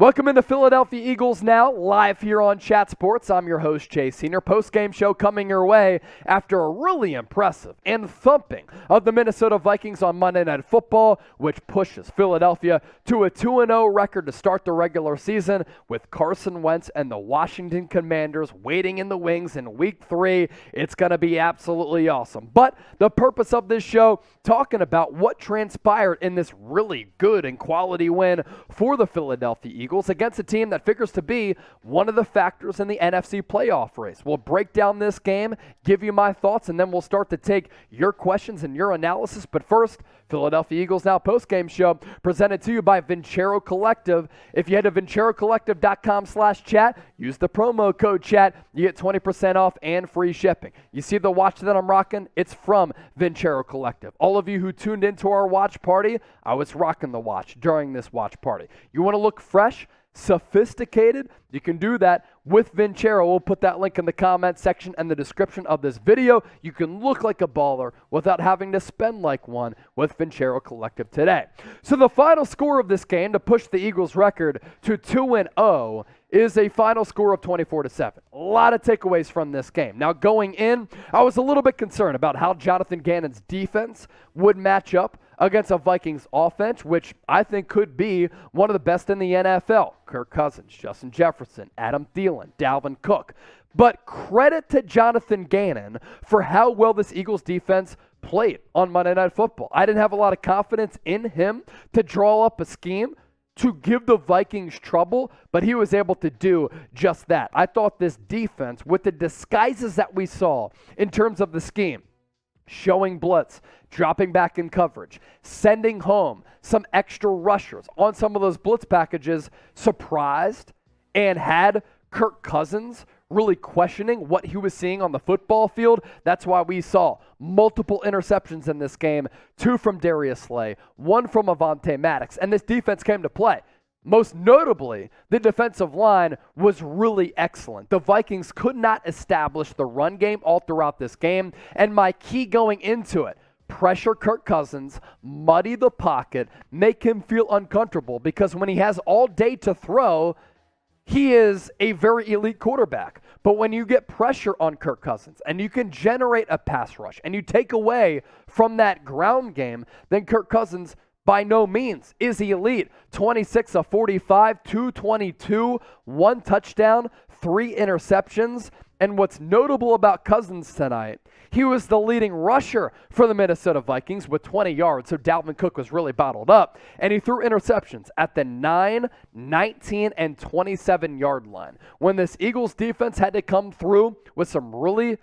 Welcome into Philadelphia Eagles Now, live here on Chat Sports. I'm your host, Jay Senior. Post-game show coming your way after a really impressive and thumping of the Minnesota Vikings on Monday Night Football, which pushes Philadelphia to a 2-0 record to start the regular season, with Carson Wentz and the Washington Commanders waiting in the wings in Week 3. It's going to be absolutely awesome. But the purpose of this show, talking about what transpired in this really good and quality win for the Philadelphia Eagles against a team that figures to be one of the factors in the NFC playoff race. We'll break down this game, give you my thoughts, and then we'll start to take your questions and your analysis. But first, Philadelphia Eagles Now postgame show presented to you by Ventura Collective. If you head to venturacollective.com/chat, use the promo code chat, you get 20% off and free shipping. You see the watch that I'm rocking? It's from Ventura Collective. All of you who tuned into our watch party, I was rocking the watch during this watch party. You want to look fresh, sophisticated? You can do that with Ventura. We'll put that link in the comment section and the description of this video. You can look like a baller without having to spend like one with Ventura Collective today. So the final score of this game to push the Eagles record to 2-0 is a final score of 24-7. A lot of takeaways from this game. Now going in, I was a little bit concerned about how Jonathan Gannon's defense would match up against a Vikings offense, which I think could be one of the best in the NFL. Kirk Cousins, Justin Jefferson, Adam Thielen, Dalvin Cook. But credit to Jonathan Gannon for how well this Eagles defense played on Monday Night Football. I didn't have a lot of confidence in him to draw up a scheme to give the Vikings trouble, but he was able to do just that. I thought this defense, with the disguises that we saw in terms of the scheme, showing blitz, dropping back in coverage, sending home some extra rushers on some of those blitz packages, surprised and had Kirk Cousins really questioning what he was seeing on the football field. That's why we saw multiple interceptions in this game, 2 from Darius Slay, 1 from Avonte Maddux, and this defense came to play. Most notably, the defensive line was really excellent. The Vikings could not establish the run game all throughout this game, and my key going into it, pressure Kirk Cousins, muddy the pocket, make him feel uncomfortable, because when he has all day to throw, he is a very elite quarterback. But when you get pressure on Kirk Cousins and you can generate a pass rush and you take away from that ground game, then Kirk Cousins by no means is he elite. 26 of 45, 222, 1 touchdown, 3 interceptions. And what's notable about Cousins tonight, he was the leading rusher for the Minnesota Vikings with 20 yards, so Dalvin Cook was really bottled up. And he threw interceptions at the 9, 19, and 27-yard line. When this Eagles defense had to come through with some really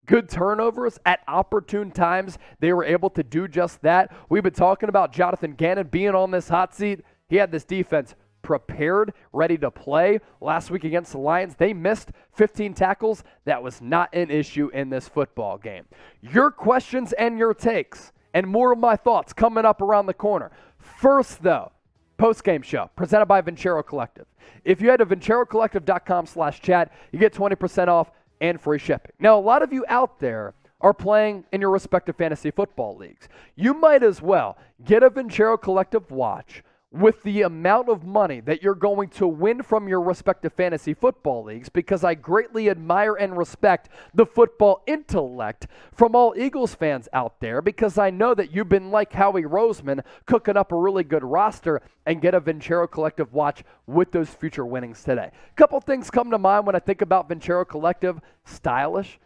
good turnovers at opportune times, they were able to do just that. We've been talking about Jonathan Gannon being on this hot seat. He had this defense prepared, ready to play. Last week against the Lions, they missed 15 tackles. That was not an issue in this football game. Your questions and your takes and more of my thoughts coming up around the corner. First, though, post-game show presented by Ventura Collective. If you head to venturacollective.com/chat, you get 20% off and free shipping. Now, a lot of you out there are playing in your respective fantasy football leagues. You might as well get a Ventura Collective watch with the amount of money that you're going to win from your respective fantasy football leagues, because I greatly admire and respect the football intellect from all Eagles fans out there, because I know that you've been like Howie Roseman, cooking up a really good roster, and get a Ventura Collective watch with those future winnings today. A couple things come to mind when I think about Ventura Collective. Stylish,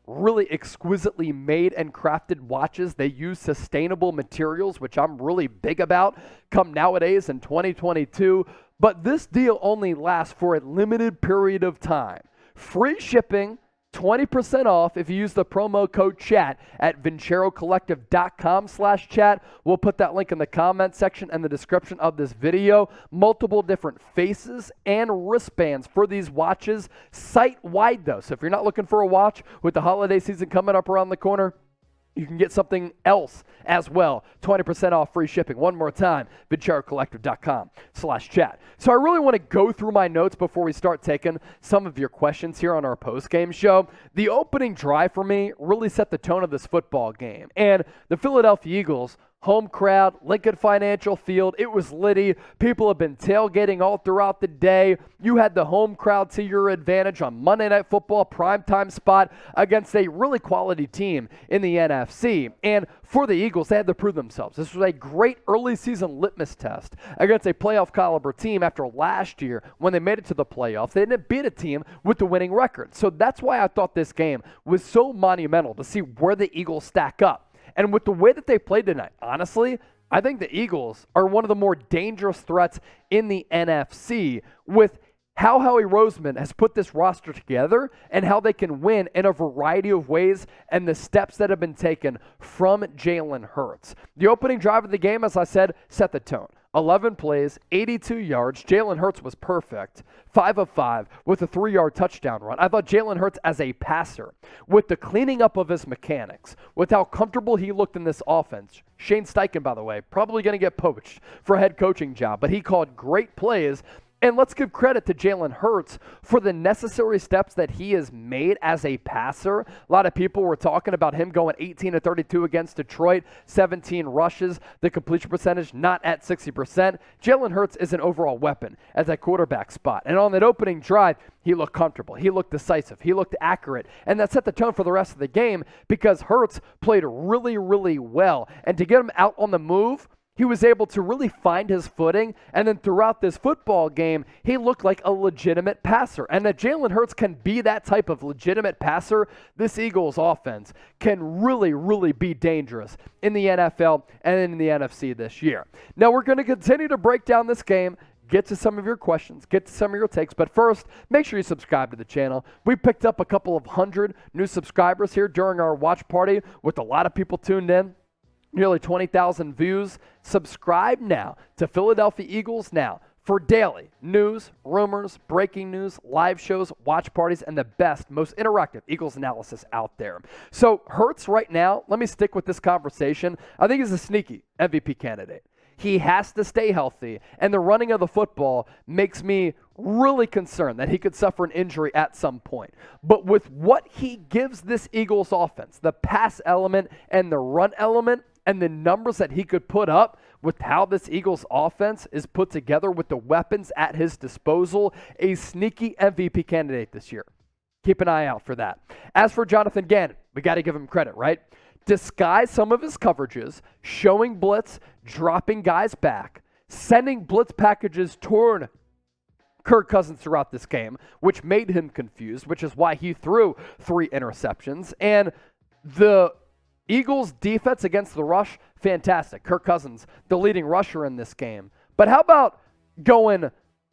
really exquisitely made and crafted watches. They use sustainable materials, which I'm really big about come nowadays in 2022. But this deal only lasts for a limited period of time. Free shipping, 20% off if you use the promo code chat at venturacollective.com/chat. We'll put that link in the comment section and the description of this video. Multiple different faces and wristbands for these watches, site-wide though. So if you're not looking for a watch with the holiday season coming up around the corner, you can get something else as well. 20% off, free shipping. One more time, venturacollective.com/chat. So I really want to go through my notes before we start taking some of your questions here on our post-game show. The opening drive for me really set the tone of this football game. And the Philadelphia Eagles Home crowd, Lincoln Financial Field. It was litty. People have been tailgating all throughout the day. You had the home crowd to your advantage on Monday Night Football, primetime spot against a really quality team in the NFC. And for the Eagles, they had to prove themselves. This was a great early season litmus test against a playoff caliber team after last year when they made it to the playoffs. They didn't beat a team with the winning record. So that's why I thought this game was so monumental to see where the Eagles stack up. And with the way that they played tonight, honestly, I think the Eagles are one of the more dangerous threats in the NFC with how Howie Roseman has put this roster together and how they can win in a variety of ways and the steps that have been taken from Jalen Hurts. The opening drive of the game, as I said, set the tone. 11 plays, 82 yards. Jalen Hurts was perfect. 5 of 5 with a 3-yard touchdown run. I thought Jalen Hurts as a passer, with the cleaning up of his mechanics, with how comfortable he looked in this offense. Shane Steichen, by the way, probably going to get poached for a head coaching job, but he called great plays. And let's give credit to Jalen Hurts for the necessary steps that he has made as a passer. A lot of people were talking about him going 18-32 against Detroit, 17 rushes, the completion percentage not at 60%. Jalen Hurts is an overall weapon at that quarterback spot. And on that opening drive, he looked comfortable. He looked decisive. He looked accurate. And that set the tone for the rest of the game because Hurts played really, really well. And to get him out on the move, he was able to really find his footing, and then throughout this football game, he looked like a legitimate passer. And that Jalen Hurts can be that type of legitimate passer, this Eagles offense can really, really be dangerous in the NFL and in the NFC this year. Now, we're going to continue to break down this game, get to some of your questions, get to some of your takes. But first, make sure you subscribe to the channel. We picked up a couple of hundred new subscribers here during our watch party with a lot of people tuned in. Nearly 20,000 views. Subscribe now to Philadelphia Eagles Now for daily news, rumors, breaking news, live shows, watch parties, and the best, most interactive Eagles analysis out there. So Hurts right now, let me stick with this conversation. I think he's a sneaky MVP candidate. He has to stay healthy, and the running of the football makes me really concerned that he could suffer an injury at some point. But with what he gives this Eagles offense, the pass element and the run element, and the numbers that he could put up with how this Eagles offense is put together with the weapons at his disposal, a sneaky MVP candidate this year. Keep an eye out for that. As for Jonathan Gannon, we got to give him credit, right? Disguise some of his coverages, showing blitz, dropping guys back, sending blitz packages toward Kirk Cousins throughout this game, which made him confused, which is why he threw 3 interceptions. And the Eagles defense against the rush, fantastic. Kirk Cousins, the leading rusher in this game. But how about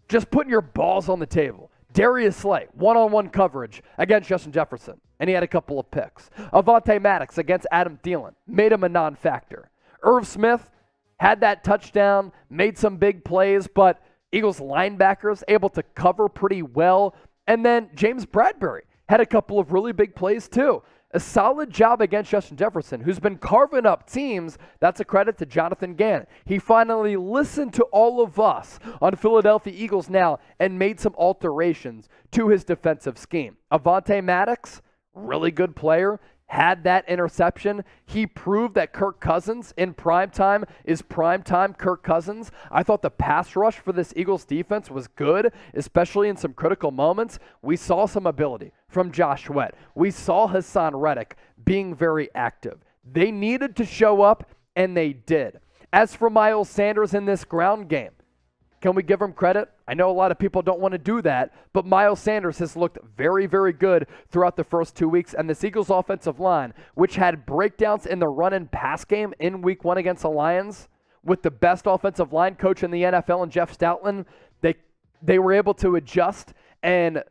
just putting your balls on the table? Darius Slay, one-on-one coverage against Justin Jefferson, and he had a couple of picks. Avonte Maddux against Adam Thielen, made him a non-factor. Irv Smith had that touchdown, made some big plays, but Eagles linebackers able to cover pretty well. And then James Bradbury had a couple of really big plays too. A solid job against Justin Jefferson, who's been carving up teams. That's a credit to Jonathan Gannon. He finally listened to all of us on Philadelphia Eagles Now and made some alterations to his defensive scheme. Avonte Maddux, really good player, had that interception. He proved that Kirk Cousins in primetime is primetime Kirk Cousins. I thought the pass rush for this Eagles defense was good, especially in some critical moments. We saw some ability from Josh Sweat. We saw Hassan Reddick being very active. They needed to show up, and they did. As for Miles Sanders in this ground game, can we give him credit? I know a lot of people don't want to do that, but Miles Sanders has looked very, very good throughout the first 2 weeks. And this Eagles offensive line, which had breakdowns in the run and pass game in week 1 against the Lions, with the best offensive line coach in the NFL and Jeff Stoutland, they were able to adjust and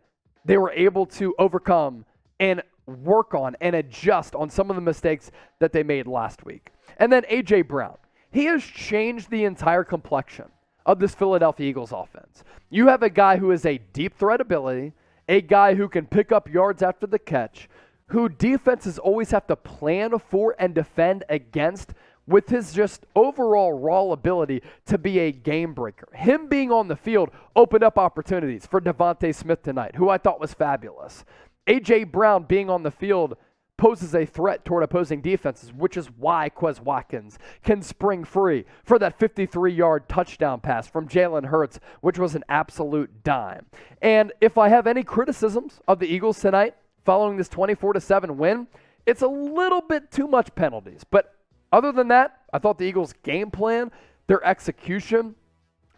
they were able to overcome and work on and adjust on some of the mistakes that they made last week. And then A.J. Brown. He has changed the entire complexion of this Philadelphia Eagles offense. You have a guy who is a deep threat ability, a guy who can pick up yards after the catch, who defenses always have to plan for and defend against, with his just overall raw ability to be a game breaker. Him being on the field opened up opportunities for Devontae Smith tonight, who I thought was fabulous. A.J. Brown being on the field poses a threat toward opposing defenses, which is why Quez Watkins can spring free for that 53-yard touchdown pass from Jalen Hurts, which was an absolute dime. And if I have any criticisms of the Eagles tonight following this 24-7 win, it's a little bit too much penalties. But other than that, I thought the Eagles' game plan, their execution,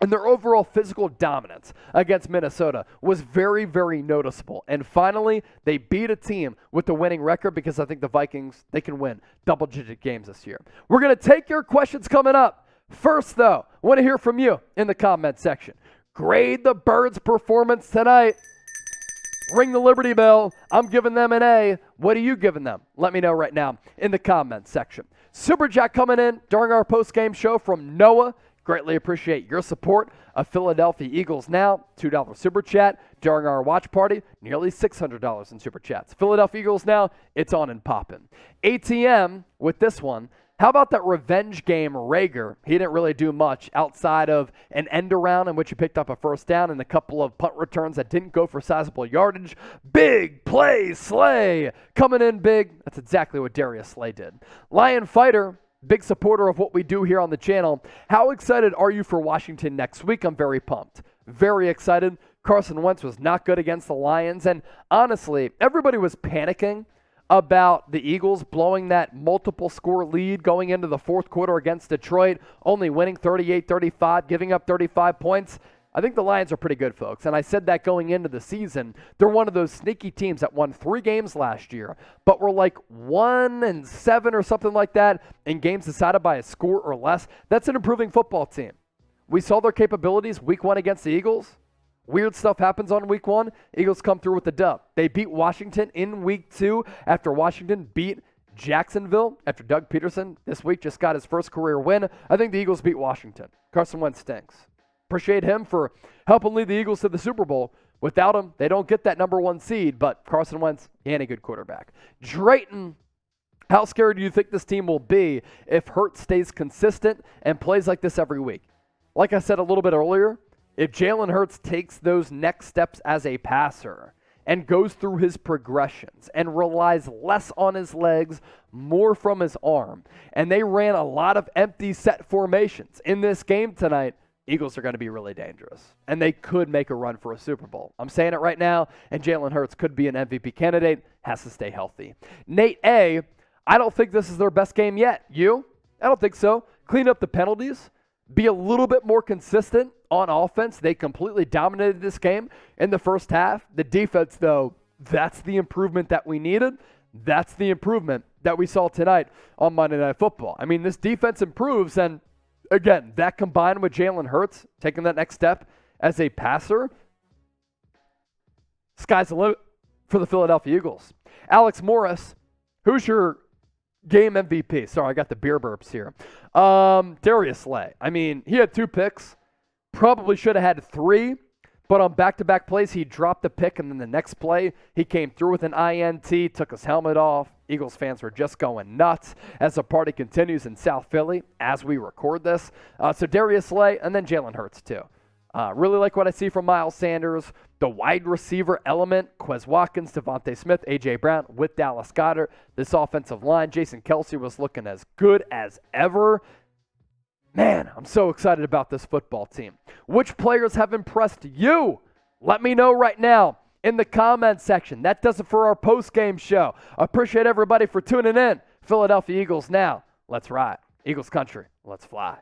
and their overall physical dominance against Minnesota was very, very noticeable. And finally, they beat a team with the winning record because I think the Vikings, they can win double-digit games this year. We're going to take your questions coming up. First, though, I want to hear from you in the comment section. Grade the Birds' performance tonight. Ring the Liberty Bell. I'm giving them an A. What are you giving them? Let me know right now in the comment section. Super Chat coming in during our post-game show from Noah. Greatly appreciate your support of Philadelphia Eagles Now. $2 Super Chat during our watch party. Nearly $600 in Super Chats. Philadelphia Eagles Now, it's on and popping. ATM with this one. How about that revenge game, Rager? He didn't really do much outside of an end around in which he picked up a first down and a couple of punt returns that didn't go for sizable yardage. Big play, Slay. Coming in big. That's exactly what Darius Slay did. Lion Fighter, big supporter of what we do here on the channel. How excited are you for Washington next week? I'm very pumped. Very excited. Carson Wentz was not good against the Lions. And honestly, everybody was panicking about the Eagles blowing that multiple score lead going into the fourth quarter against Detroit, only winning 38-35, giving up 35 points. I think the Lions are pretty good, folks. And I said that going into the season. They're one of those sneaky teams that won 3 games last year, but were like 1-7 or something like that in games decided by a score or less. That's an improving football team. We saw their capabilities week 1 against the Eagles. Weird stuff happens on week 1. Eagles come through with the dub. They beat Washington in week 2 after Washington beat Jacksonville after Doug Peterson this week just got his first career win. I think the Eagles beat Washington. Carson Wentz stinks. Appreciate him for helping lead the Eagles to the Super Bowl. Without him, they don't get that number 1 seed, but Carson Wentz, he ain't a good quarterback. Drayton, how scared do you think this team will be if Hurts stays consistent and plays like this every week? Like I said a little bit earlier, if Jalen Hurts takes those next steps as a passer and goes through his progressions and relies less on his legs, more from his arm, and they ran a lot of empty set formations in this game tonight, Eagles are going to be really dangerous, and they could make a run for a Super Bowl. I'm saying it right now, and Jalen Hurts could be an MVP candidate, has to stay healthy. Nate A., I don't think this is their best game yet. You? I don't think so. Clean up the penalties. Be a little bit more consistent on offense. They completely dominated this game in the first half. The defense, though, that's the improvement that we needed. That's the improvement that we saw tonight on Monday Night Football. I mean, this defense improves, and again, that combined with Jalen Hurts taking that next step as a passer, sky's the limit for the Philadelphia Eagles. Alex Morris, who's your game MVP? Sorry, I got the beer burps here. Darius Slay. I mean, he had 2 picks. Probably should have had 3, but on back-to-back plays, he dropped the pick, and then the next play, he came through with an INT, took his helmet off. Eagles fans were just going nuts as the party continues in South Philly as we record this. So Darius Slay, and then Jalen Hurts, too. Really like what I see from Miles Sanders. The wide receiver element, Quez Watkins, Devontae Smith, A.J. Brown with Dallas Goedert. This offensive line, Jason Kelce was looking as good as ever. Man, I'm so excited about this football team. Which players have impressed you? Let me know right now in the comment section. That does it for our post-game show. Appreciate everybody for tuning in. Philadelphia Eagles Now. Let's ride. Eagles country. Let's fly.